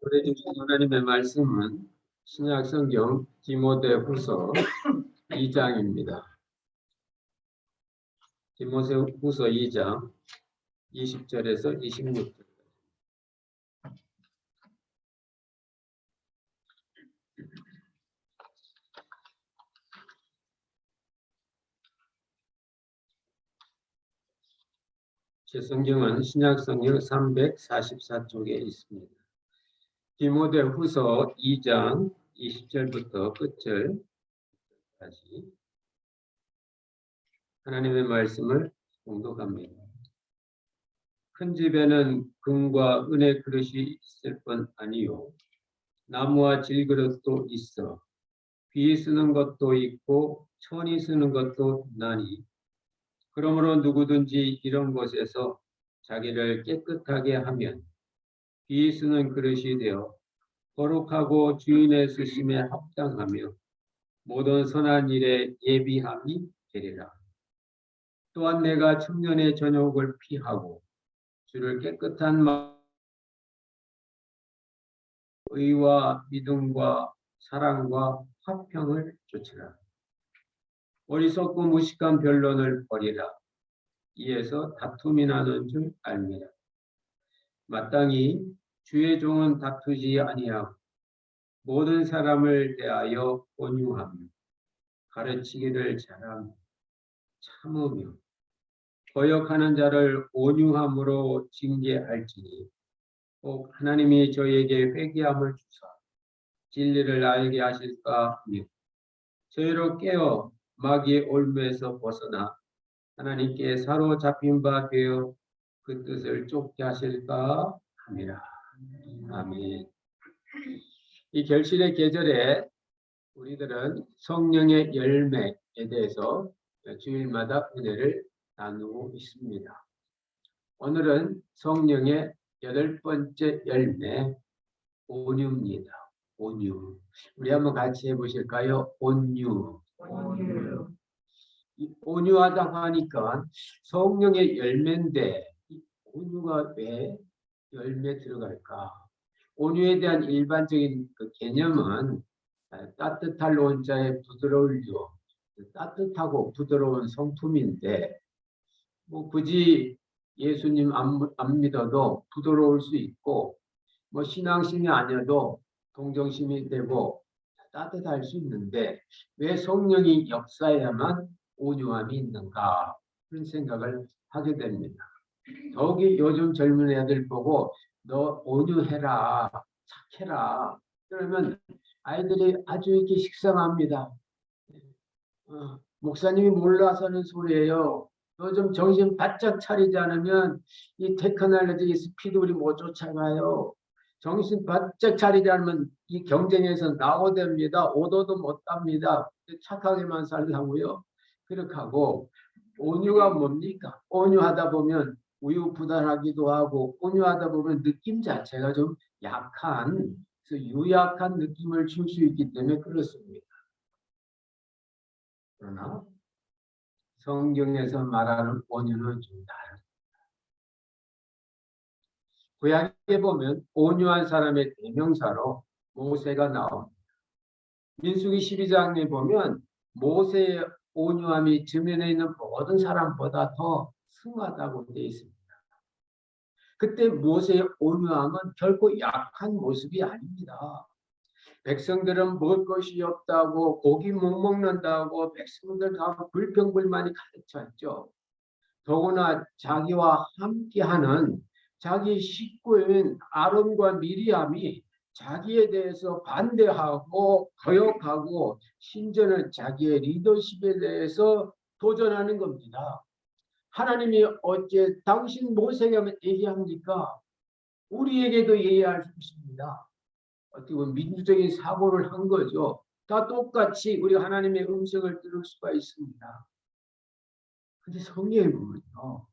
우리 주신 하나님의 말씀은 신약 성경 디모데후서 2장입니다. 디모데후서 2장 20절에서 26절. 제 성경은 신약 성경 344쪽에 있습니다. 디모데후서 2장 20절부터 끝절까지 하나님의 말씀을 봉독합니다. 큰 집에는 금과 은의 그릇이 있을 뿐 아니요 나무와 질그릇도 있어 비 쓰는 것도 있고 천이 쓰는 것도 있나니 그러므로 누구든지 이런 곳에서 자기를 깨끗하게 하면 비 쓰는 그릇이 되어 거룩하고 주인의 쓰심에 합당하며 모든 선한 일에 예비함이 되리라. 또한 내가 청년의 전욕을 피하고 주를 깨끗한 의와 믿음과 사랑과 화평을 쫓으라. 어리석고 무식한 변론을 버리라. 이에서 다툼이 나는 줄 알미라. 마땅히 주의 종은 다투지 아니하고 모든 사람을 대하여 온유하며 가르치기를 잘하며 참으며 거역하는 자를 온유함으로 징계할지니 꼭 하나님이 저에게 회개함을 주사 진리를 알게 하실까 하며 저희로 깨어 마귀의 올무에서 벗어나 하나님께 사로잡힌 바 되어 그 뜻을 쫓게 하실까 함이라. 아멘. 이 결실의 계절에 우리들은 성령의 열매에 대해서 주일마다 은혜를 나누고 있습니다. 오늘은 성령의 8번째 열매, 온유입니다. 온유. 우리 한번 같이 해보실까요? 온유. 온유. 온유하다고 하니까 성령의 열매인데 온유가 왜 열매 들어갈까? 온유에 대한 일반적인 그 개념은 따뜻할 온자에 부드러울 유, 따뜻하고 부드러운 성품인데 뭐 굳이 예수님 안 믿어도 부드러울 수 있고 뭐 신앙심이 아니어도 동정심이 되고 따뜻할 수 있는데 왜 성령이 역사해야만 온유함이 있는가 그런 생각을 하게 됩니다. 더욱이 요즘 젊은 애들 보고 너 온유해라 착해라 그러면 아이들이 아주 이렇게 식상합니다. 목사님이 몰라서는 소리예요. 너 좀 정신 바짝 차리지 않으면 이 테크놀로지 스피드 우리 못 쫓아가요. 정신 바짝 차리지 않으면 이 경쟁에서 나오됩니다. 오도도 못 답니다. 착하게만 살라고요. 그렇게 하고 온유가 뭡니까? 온유하다 보면 우유부단하기도 하고 온유하다 보면 느낌 자체가 좀 약한 유약한 느낌을 줄 수 있기 때문에 그렇습니다. 그러나 성경에서 말하는 온유는 좀 다릅니다. 구약에 보면 온유한 사람의 대명사로 모세가 나옵니다. 민수기 12장에 보면 모세의 온유함이 주변에 있는 모든 사람보다 더 승하다고 되어 있습니다. 그때 모세의 온유함은 결코 약한 모습이 아닙니다. 백성들은 먹을 것이 없다고 고기 못 먹는다고 백성들 다 불평불만이 가득 찼죠. 더구나 자기와 함께하는 자기 식구인 아론과 미리암이 자기에 대해서 반대하고 거역하고 심지어는 자기의 리더십에 대해서 도전하는 겁니다. 하나님이 어째 당신 모세에게만 얘기합니까? 우리에게도 얘기할 수 있습니다. 어떻게 보면 민주적인 사고를 한 거죠. 다 똑같이 우리 하나님의 음성을 들을 수가 있습니다. 근데 성경에 보면요.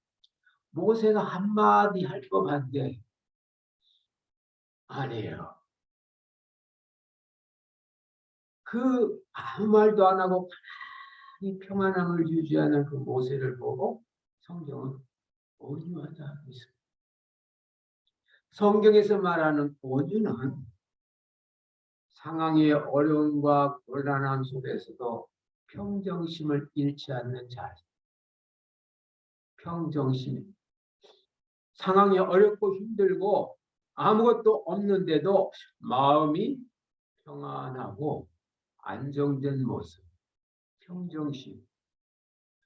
모세가 한마디 할 법한데 아니에요. 그 아무 말도 안 하고 이 평안함을 유지하는 그 모세를 보고 성경은 온유하다 했습니다. 성경에서 말하는 온유는 상황의 어려움과 곤란함 속에서도 평정심을 잃지 않는 자세. 평정심. 상황이 어렵고 힘들고 아무것도 없는데도 마음이 평안하고 안정된 모습. 평정심.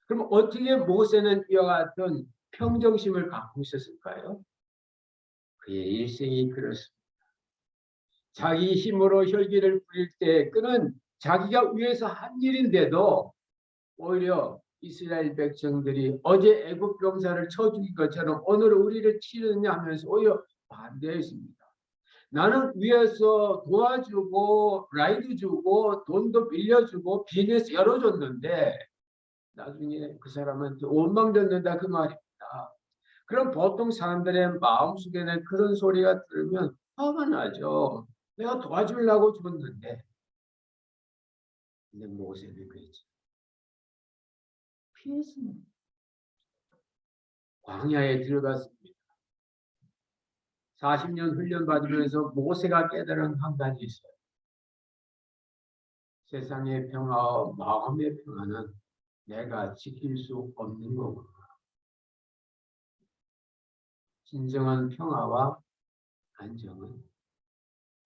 그럼 어떻게 모세는 이와 같은 평정심을 갖고 있었을까요? 그의 일생이 그렇습니다. 자기 힘으로 혈기를 부릴 때 그는 자기가 위해서 한 일인데도 오히려 이스라엘 백성들이 어제 애굽 병사를 쳐 죽인 것처럼 오늘 우리를 치느냐 하면서 오히려 반대했습니다. 나는 위에서 도와주고 라이드 주고 돈도 빌려주고 비즈니스 열어줬는데 나중에 그 사람한테 원망받는다 그 말입니다. 그럼 보통 사람들의 마음속에는 그런 소리가 들으면 화가 나죠. 내가 도와주려고 줬는데. 근데 모세는 그랬지. 피했습니다. 광야에 들어갔습니다. 40년 훈련 받으면서 모세가 깨달은 한 가지 있어요. 세상의 평화와 마음의 평화는 내가 지킬 수 없는 거구나. 진정한 평화와 안정은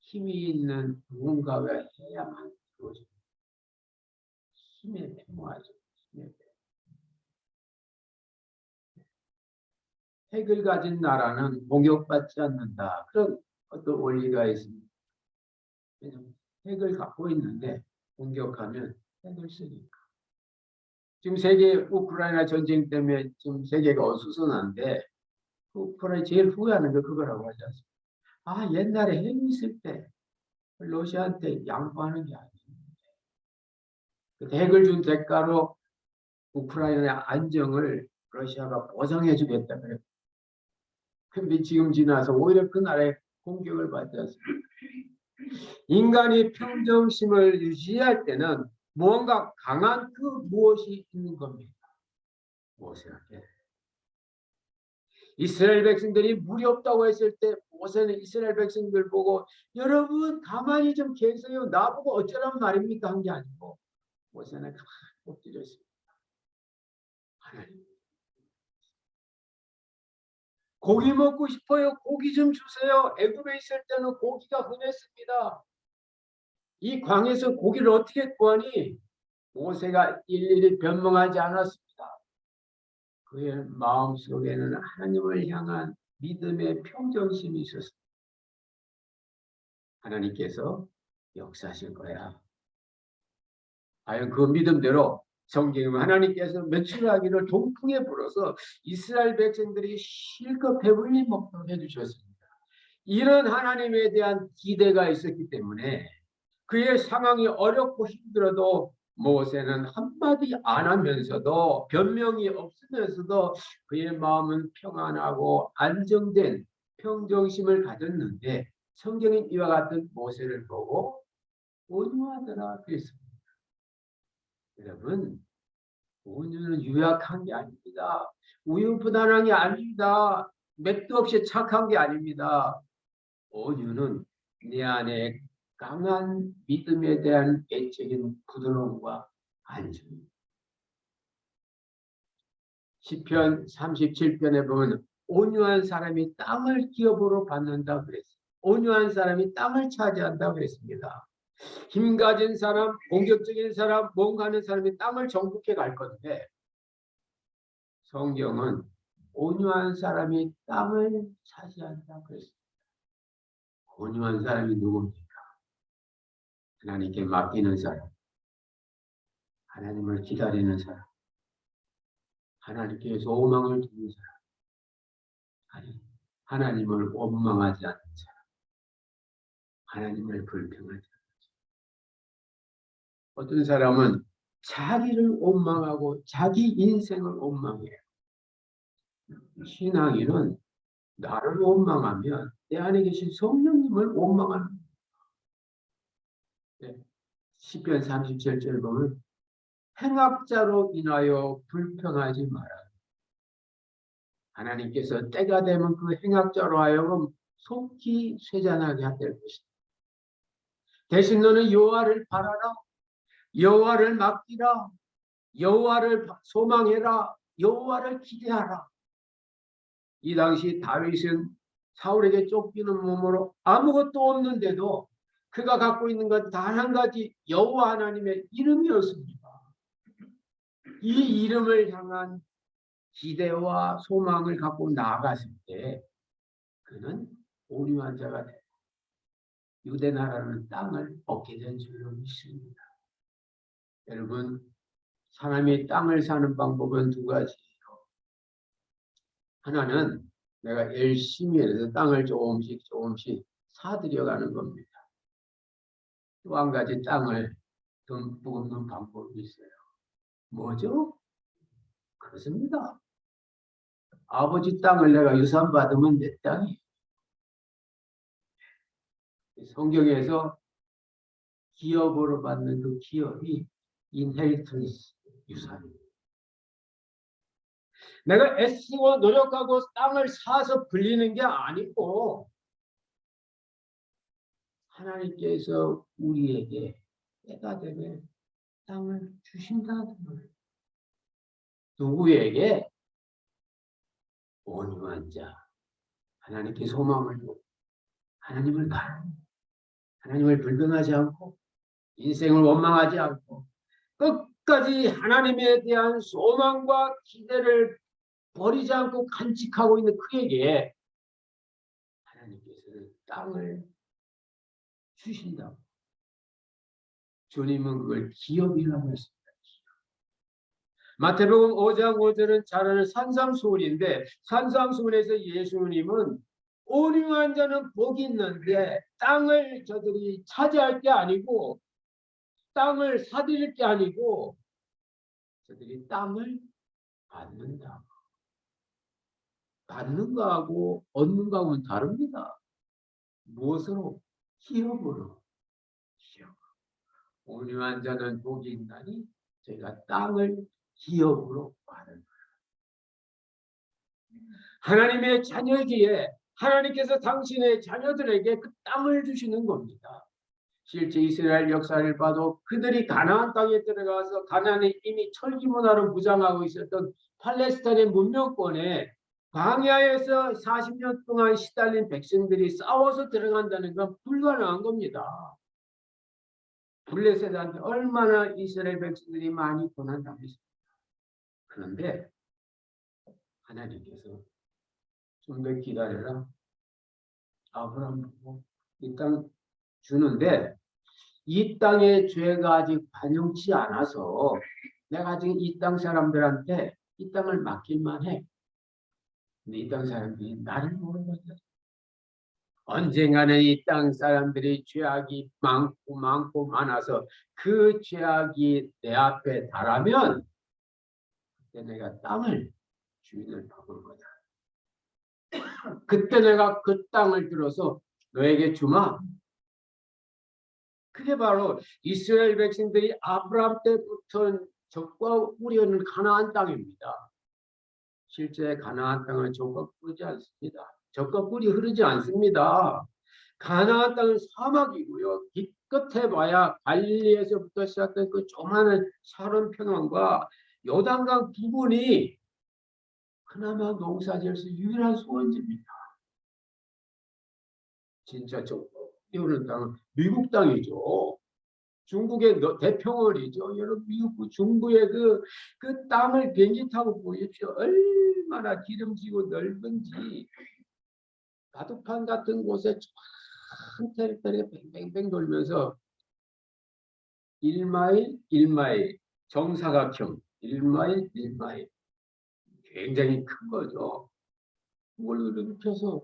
힘이 있는 누군가가 해야만 이루어집니다. 힘의 평화죠. 힘의 평화. 핵을 가진 나라는 공격받지 않는다. 그런 어떤 원리가 있습니다. 핵을 갖고 있는데 공격하면 핵을 쓰니까. 지금 세계 우크라이나 전쟁 때문에 지금 세계가 어수선한데 우크라이나 제일 후회하는 게 그거라고 하지 않습니까? 아, 옛날에 핵이 있을 때 러시아한테 양보하는 게 아니에요. 핵을 준 대가로 우크라이나의 안정을 러시아가 보장해 주겠다 그래요. 근데 지금 지나서 오히려 그 나라의 공격을 받지 않습니다. 인간이 평정심을 유지할 때는 무언가 강한 그 무엇이 있는 겁니다. 모세가 이스라엘 백성들이 물이 없다고 했을 때 모세는 이스라엘 백성들 보고 여러분 가만히 좀 계세요. 나보고 어쩌란 말입니까? 한 게 아니고 모세는 가만히 엎드렸습니다. 하나님 고기 먹고 싶어요. 고기 좀 주세요. 애굽에 있을 때는 고기가 흔했습니다. 이 광에서 고기를 어떻게 구하니? 모세가 일일이 변명하지 않았습니다. 그의 마음속에는 하나님을 향한 믿음의 평정심이 있었습니다. 하나님께서 역사하실 거야. 과연 그 믿음대로 성경은 하나님께서 며칠하기를 동풍에 불어서 이스라엘 백성들이 실컷 배불리 먹도록 해주셨습니다. 이런 하나님에 대한 기대가 있었기 때문에 그의 상황이 어렵고 힘들어도 모세는 한마디 안 하면서도 변명이 없으면서도 그의 마음은 평안하고 안정된 평정심을 가졌는데 성경은 이와 같은 모세를 보고 온유하더라 그랬습니다. 여러분, 온유는 유약한 게 아닙니다. 우유부단한 게 아닙니다. 맥도 없이 착한 게 아닙니다. 온유는 내 안에 강한 믿음에 대한 애적인 부드러움과 안정입니다. 시편 37편에 보면 온유한 사람이 땅을 기업으로 받는다고 그랬어요. 온유한 사람이 땅을 차지한다고 그랬습니다. 힘 가진 사람, 공격적인 사람, 뭔가 하는 사람이 땅을 정복해 갈 건데 성경은 온유한 사람이 땅을 차지한다고 그랬습니다. 온유한 사람이 누굽니까? 하나님께 맡기는 사람, 하나님을 기다리는 사람, 하나님께 소망을 두는 사람, 하나님을 원망하지 않는 사람, 하나님을 불평하지 않는 사람. 어떤 사람은 자기를 원망하고 자기 인생을 원망해요. 신앙인은 나를 원망하면 내 안에 계신 성령님을 원망하는 거예요. 시편 37절 보면 행악자로 인하여 불평하지 마라. 하나님께서 때가 되면 그 행악자로 하여금 속히 쇠잔하게 될 것이다. 대신 너는 여호와를 바라라. 여호와를 맡기라. 여호와를 소망해라. 여호와를 기대하라. 이 당시 다윗은 사울에게 쫓기는 몸으로 아무것도 없는데도 그가 갖고 있는 건 단 한 가지 여호와 하나님의 이름이었습니다. 이 이름을 향한 기대와 소망을 갖고 나아갔을 때 그는 오류한 자가 되고 유대 나라는 땅을 얻게 된 줄로 믿습니다. 여러분, 사람이 땅을 사는 방법은 두 가지예요. 하나는 내가 열심히 해서 땅을 조금씩 사들여가는 겁니다. 또 한 가지 땅을 듬뿍 없는 방법이 있어요. 뭐죠? 그렇습니다. 아버지 땅을 내가 유산 받으면 내 땅이에요. 성경에서 기업으로 받는 그 기업이 인헤리턴스 유산입니다. 내가 애쓰고 노력하고 땅을 사서 불리는 게 아니고 하나님께서 우리에게 때가 되면 땅을 주신다는 거예요. 누구에게? 온유한 자, 하나님께 소망을 두고 하나님을 바라는, 하나님을 불평하지 않고 인생을 원망하지 않고 끝까지 하나님에 대한 소망과 기대를 버리지 않고 간직하고 있는 그에게 하나님께서는 땅을 주신다고. 주님은 그걸 기업이라고 했습니다. 마태복음 5장 5절은 잘 아는 산상수훈인데 산상수훈에서 예수님은 온유한 자는 복이 있는데 땅을 저들이 차지할 게 아니고 땅을 사들일 게 아니고 저들이 땅을 받는다. 받는 거하고 얻는 거하고는 다릅니다. 무엇으로? 기업으로. 온유한 자는 복이 있나니 저희가 땅을 기업으로 받는 거예요. 하나님의 자녀기에 하나님께서 당신의 자녀들에게 그 땅을 주시는 겁니다. 실제 이스라엘 역사를 봐도 그들이 가나안 땅에 들어가서 가나안에 이미 철기 문화로 무장하고 있었던 팔레스타인의 문명권에 광야에서 40년 동안 시달린 백성들이 싸워서 들어간다는 건 불가능한 겁니다. 블레셋한테 얼마나 이스라엘 백성들이 많이 고난당했습니다. 그런데 하나님께서 좀 더 기다려라. 아브라함 보고 이 땅 주는데 이 땅의 죄가 아직 반영치 않아서 내가 지금 이 땅 사람들한테 이 땅을 맡길만 해. 근데 이 땅 사람들이 나를 모르거든. 언젠가는 이 땅 사람들이 죄악이 많고 많아서 그 죄악이 내 앞에 달하면 그때 내가 땅을 주인을 바꿀 거다. 그때 내가 그 땅을 들어서 너에게 주마. 그게 바로 이스라엘 백성들이 아브라함 때부터 적과 우리는 가나안 땅입니다. 실제 가나안 땅은 적과 뿌리지 않습니다. 적과 꿀이 흐르지 않습니다. 가나안 땅은 사막이고요. 기껏해 봐야 갈릴리에서부터 시작된 그 조그마한 사론 평원과 요단강 부분이 그나마 농사지을 수 유일한 소원지입니다. 진짜 적과 뿌리 땅은 미국 땅이죠. 중국의 대평원이죠. 여러분 미국 중부의 그 땅을 비행기 타고 보십시오. 얼마나 기름지고 넓은지. 바둑판 같은 곳에 참 테리토리가 뱅뱅뱅 돌면서 1마일 1마일 정사각형 1마일 1마일 굉장히 큰 거죠. 그걸 이렇게 펴서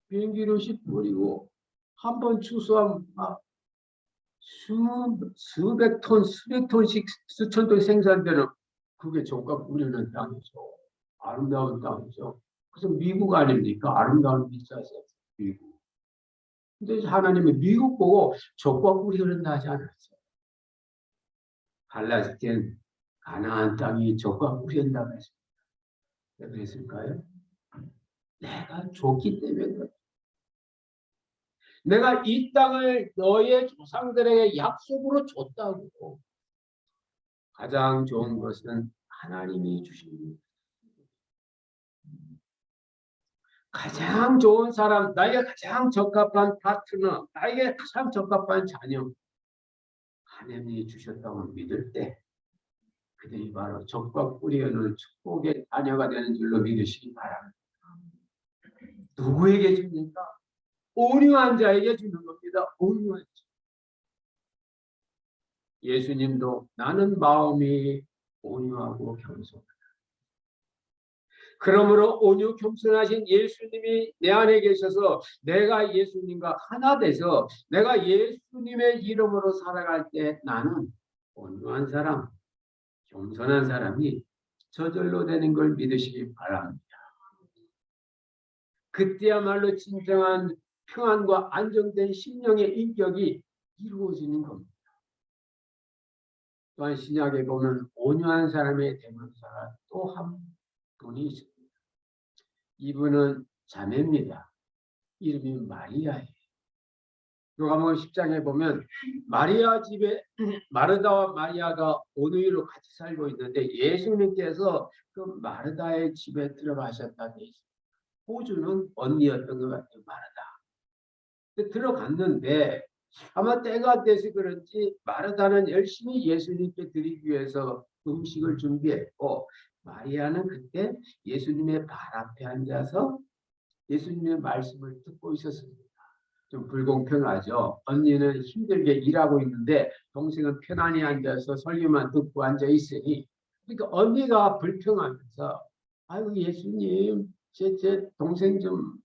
비행기로 싣버리고 한 번 추수하면 수백 톤, 수백 톤씩 수천 톤 생산되는 그게 종가 뿌리는 땅이죠. 아름다운 땅이죠. 그래서 미국 아닙니까? 아름다운 비싸서 미국. 근데 하나님은 미국 보고 적과 꿀이 흐른다 하지 않았어요. 팔레스타인 가나안 땅이 적과 꿀이 흐른다고 했습니다. 왜 그랬을까요? 내가 줬기 때문에 내가 이 땅을 너의 조상들에게 약속으로 줬다고. 가장 좋은 것은 하나님이 주십니다. 가장 좋은 사람, 나에게 가장 적합한 파트너, 나에게 가장 적합한 자녀, 하나님이 주셨다고 믿을 때 그들이 바로 적과 뿌리에는 축복의 자녀가 되는 줄로 믿으시기 바랍니다. 누구에게 줍니까? 온유한 자에게 주는 겁니다. 온유한 자. 예수님도 나는 마음이 온유하고 겸손하다. 그러므로 온유 겸손하신 예수님이 내 안에 계셔서 내가 예수님과 하나 돼서 내가 예수님의 이름으로 살아갈 때 나는 온유한 사람, 겸손한 사람이 저절로 되는 걸 믿으시기 바랍니다. 그때야말로 진정한 평안과 안정된 심령의 인격이 이루어지는 겁니다. 또한 신약에 보면 온유한 사람의 대명사가 또 한 분이 있습니다. 이분은 자매입니다. 이름이 마리아예요. 요한복음 10장에 보면 마리아 집에 마르다와 마리아가 온유로 같이 살고 있는데 예수님께서 그 마르다의 집에 들어가셨다 돼 있습니다. 호주는 언니였던 것 같아요. 마르다. 들어갔는데 아마 때가 돼서 그런지 마르다는 열심히 예수님께 드리기 위해서 음식을 준비했고 마리아는 그때 예수님의 발 앞에 앉아서 예수님의 말씀을 듣고 있었습니다. 좀 불공평하죠. 언니는 힘들게 일하고 있는데 동생은 편안히 앉아서 설교만 듣고 앉아 있으니 그러니까 언니가 불평하면서 아이고 예수님 제 동생 좀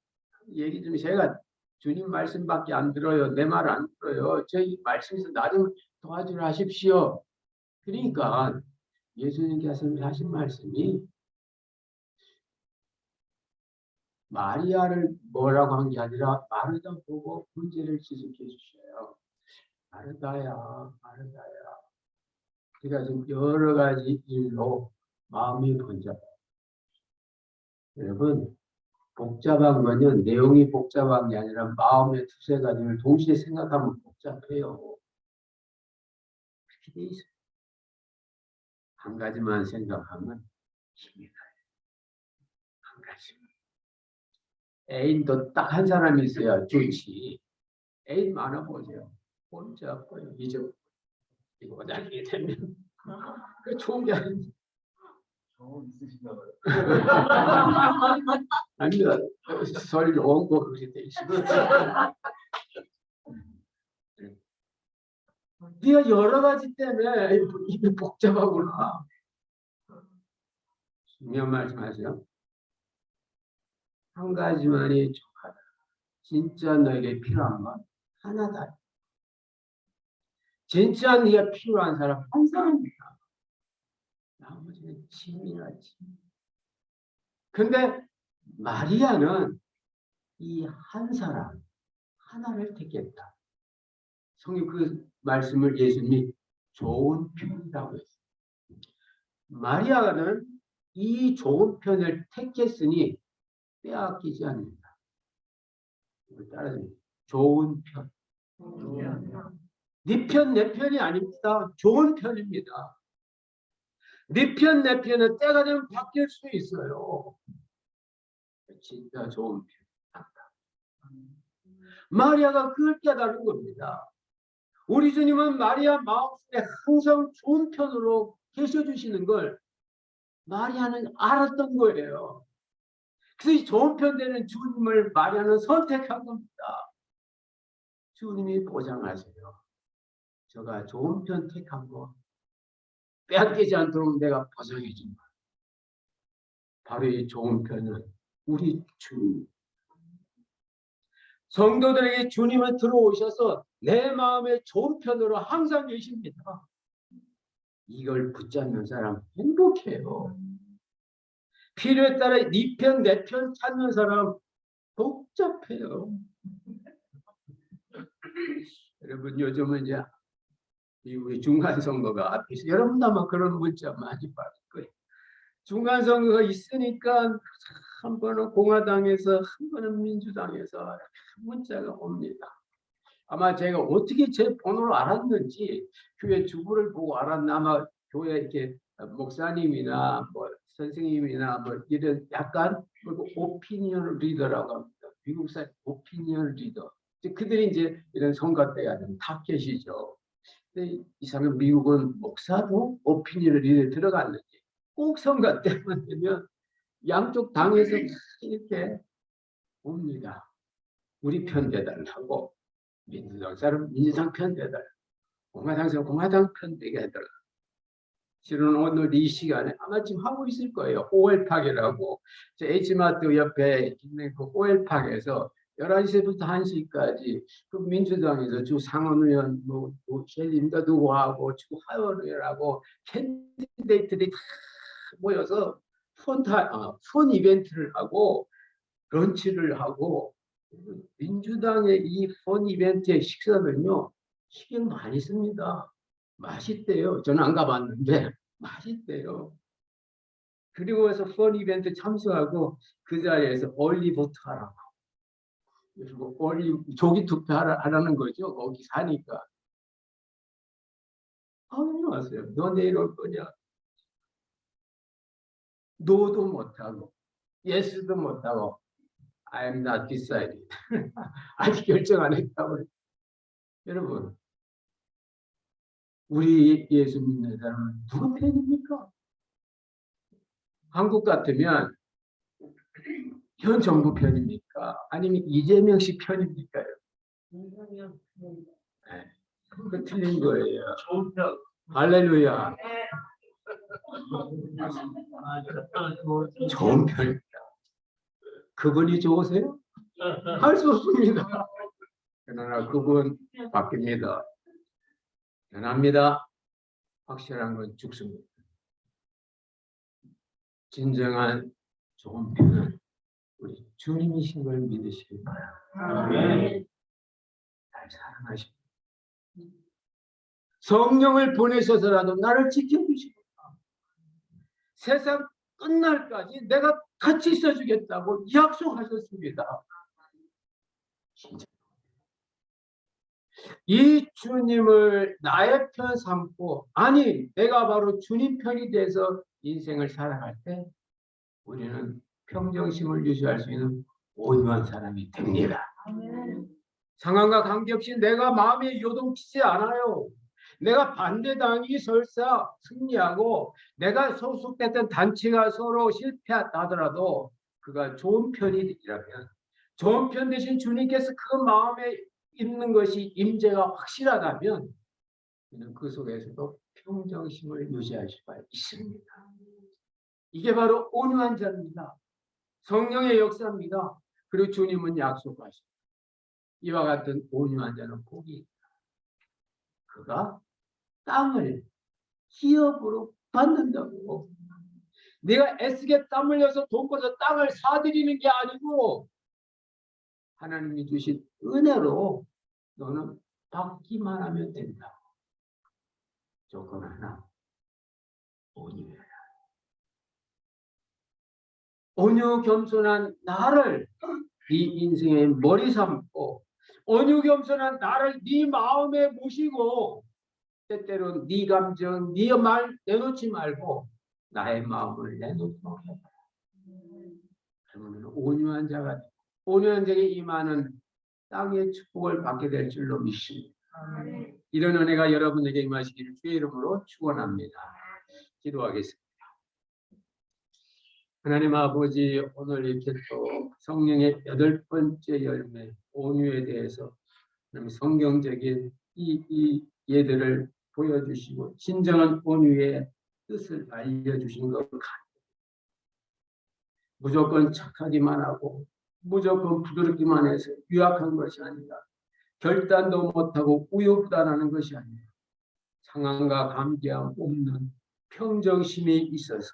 얘기 좀 제가 주님 말씀밖에 안 들어요. 내 말 안 들어요. 저희 말씀에서 나 좀 도와주려 하십시오. 그러니까 예수님께서 하신 말씀이 마리아를 뭐라고 한 게 아니라 마르다 보고 문제를 지적해 주셔요. 마르다야, 마르다야. 그러니까 지금 여러 가지 일로 마음이 번잡해요. 여러분 복잡한 거는 내용이 복잡한 게 아니라 마음의 두세 가지를 동시에 생각하면 복잡해요. 그렇게 돼 있어요. 한 가지만 생각하면 힘이 나요. 한 가지만. 애인도 딱 한 사람이 있어야 좋지. 애인 많아 보세요. 혼자 없고요. 잊어버리고 나중에 되면 그 좋은 게 아닌데. 있으신가 봐요. 아닙니다. 소리를 얹고 그렇게 돼 있어요. 네가 여러 가지 때문에 입이 복잡하구나. 중요한 말씀하세요. 한 가지만이 족하다. 진짜 너에게 필요한 건 하나다. 진짜 네가 필요한 사람 한 사람이다. 나머지는 짐이라지. 근데 마리아는 이 한 사람 하나를 택했다. 성경 그 말씀을 예수님이 좋은 편이라고 했어요. 마리아는 이 좋은 편을 택했으니 빼앗기지 않는다. 따라서 좋은 편. 네 편, 내 편이 아닙니다. 좋은 편입니다. 네 편, 내 편은 때가 되면 바뀔 수 있어요. 진짜 좋은 편. 마리아가 그걸 깨달은 겁니다. 우리 주님은 마리아 마음속에 항상 좋은 편으로 계셔주시는 걸 마리아는 알았던 거예요. 그래서 이 좋은 편 되는 주님을 마리아는 선택한 겁니다. 주님이 보장하세요. 제가 좋은 편 택한 거 빼앗기지 않도록 내가 보장해 준 거. 바로 이 좋은 편은 우리 주님. 성도들에게 주님은 들어오셔서 내 마음의 좋은 편으로 항상 계십니다. 이걸 붙잡는 사람 행복해요. 필요에 따라 네 편, 내 편 찾는 사람 복잡해요. 여러분 요즘은 이제 우리 중간선거가 앞에서 여러분도 아마 그런 문자 많이 받을 거예요. 중간선거가 있으니까 한 번은 공화당에서 한 번은 민주당에서 문자가 옵니다. 아마 제가 어떻게 제 번호를 알았는지 교회 주부를 보고 알았나 아마 교회 이렇게 목사님이나 뭐 선생님이나 뭐 이런 약간 그리고 오피니언 리더라고 합니다. 미국사 오피니언 리더. 그들이 이제 이런 선거 때가 다 계시죠. 근데 이상은 미국은 목사도 오피니언 리더에 들어갔는지 꼭 선거 때만 되면 양쪽 당에서 이렇게 옵니다. 우리 편 대달라고 민주당 사람 민주당 편 대달, 공화당 사람 공화당 편 되게 해달라. 실은 오늘 이 시간에 아마 지금 하고 있을 거예요. 오엘팍이라고 H마트 옆에 있는 그 오엘팍에서 11시부터 1시까지 그 민주당에서 주 상원의원 뭐 켈린도 누구 하고 주 하원의원하고 캔디데이트들이 다 모여서 폰 이벤트를 하고 런치를 하고 민주당의 이 폰 이벤트의 식사는요 신경 많이 씁니다. 맛있대요. 저는 안 가봤는데 맛있대요. 그리고 해서 펀 이벤트 참석하고 그 자리에서 얼리 보트 하라고. 그리고 얼리 조기 투표하라는 거죠. 거기 사니까. 아우 왔어요. 너 내일 올 거냐? 노도 못하고 예스도 못하고 I'm not decided. 아직 결정 안 했다고. 여러분 우리 예수 믿는 사람은 누구 편입니까? 한국 같으면 현 정부 편입니까? 아니면 이재명 씨 편입니까? 네, 그 틀린 거예요. 할렐루야. 좋은 편입니다. 그분이 좋으세요? 할 수 없습니다. 그러나 그분 바뀝니다. 변합니다. 확실한 건 죽습니다. 진정한 좋은 편은 우리 주님이신 걸 믿으시기 바랍니다. 날 사랑하십니다. 성령을 보내셔서라도 나를 지켜주시고 세상 끝날까지 내가 같이 있어주겠다고 약속하셨습니다. 이 주님을 나의 편 삼고 아니 내가 바로 주님 편이 돼서 인생을 살아갈 때 우리는 평정심을 유지할 수 있는 온유한 사람이 됩니다. 상황과 관계없이 내가 마음이 요동치지 않아요. 내가 반대당이 설사 승리하고 내가 소속됐던 단체가 서로 실패했다 하더라도 그가 좋은 편이라면 좋은 편 대신 주님께서 그 마음에 있는 것이 임재가 확실하다면 그 속에서도 평정심을 유지할 수가 있습니다. 이게 바로 온유한 자입니다. 성령의 역사입니다. 그리고 주님은 약속하십니다. 이와 같은 온유한 자는 복이 있다. 그가 땅을 기업으로 받는다고. 내가 애쓰게 땀 흘려서 돈 벌어서 땅을 사들이는 게 아니고 하나님이 주신 은혜로 너는 받기만 하면 된다. 조건 하나, 온유해라. 온유 겸손한 나를 네 인생의 머리 삼고 온유 겸손한 나를 네 마음에 모시고 때때로 네 감정, 네 말 내놓지 말고 나의 마음을 내놓도록 해봐라. 그러면 온유한 자가 온유한 자에게 임하는 땅의 축복을 받게 될 줄로 믿습니다. 이런 은혜가 여러분에게 임하시기를 주의 이름으로 축원합니다. 기도하겠습니다. 하나님 아버지 오늘 이렇게 또 성령의 8번째 열매 온유에 대해서 성경적인 이 예들을 보여주시고 진정한 온유의 뜻을 알려주신 것 같아요. 무조건 착하기만 하고 무조건 부드럽기만 해서 유약한 것이 아니라 결단도 못하고 우유부단하는 것이 아니라 상황과 관계함 없는 평정심이 있어서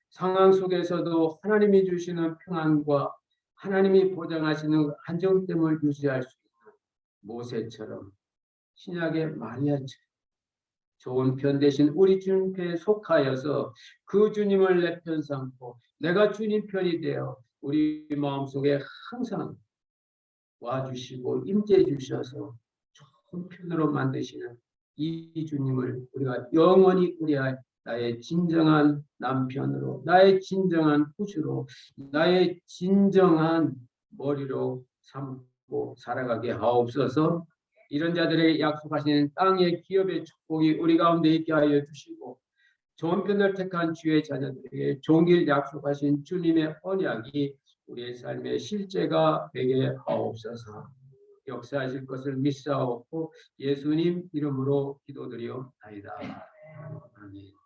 상황 속에서도 하나님이 주시는 평안과 하나님이 보장하시는 안정됨을 유지할 수 있는 모세처럼 신약의 마리아처럼 좋은 편 대신 우리 주님께 속하여서 그 주님을 내 편 삼고 내가 주님 편이 되어 우리 마음속에 항상 와주시고 임재해 주셔서 한편으로 만드시는 이 주님을 우리가 영원히 우리의 나의 진정한 남편으로, 나의 진정한 후주로, 나의 진정한 머리로 삼고 살아가게 하옵소서. 이런 자들에게 약속하시는 땅의 기업의 축복이 우리 가운데 있게 하여 주시고, 좋은 편을 택한 주의 자녀들에게 종길 약속하신 주님의 언약이 우리의 삶의 실제가 되게 하옵소서. 역사하실 것을 믿사옵고 예수님 이름으로 기도드리옵나이다. 아멘.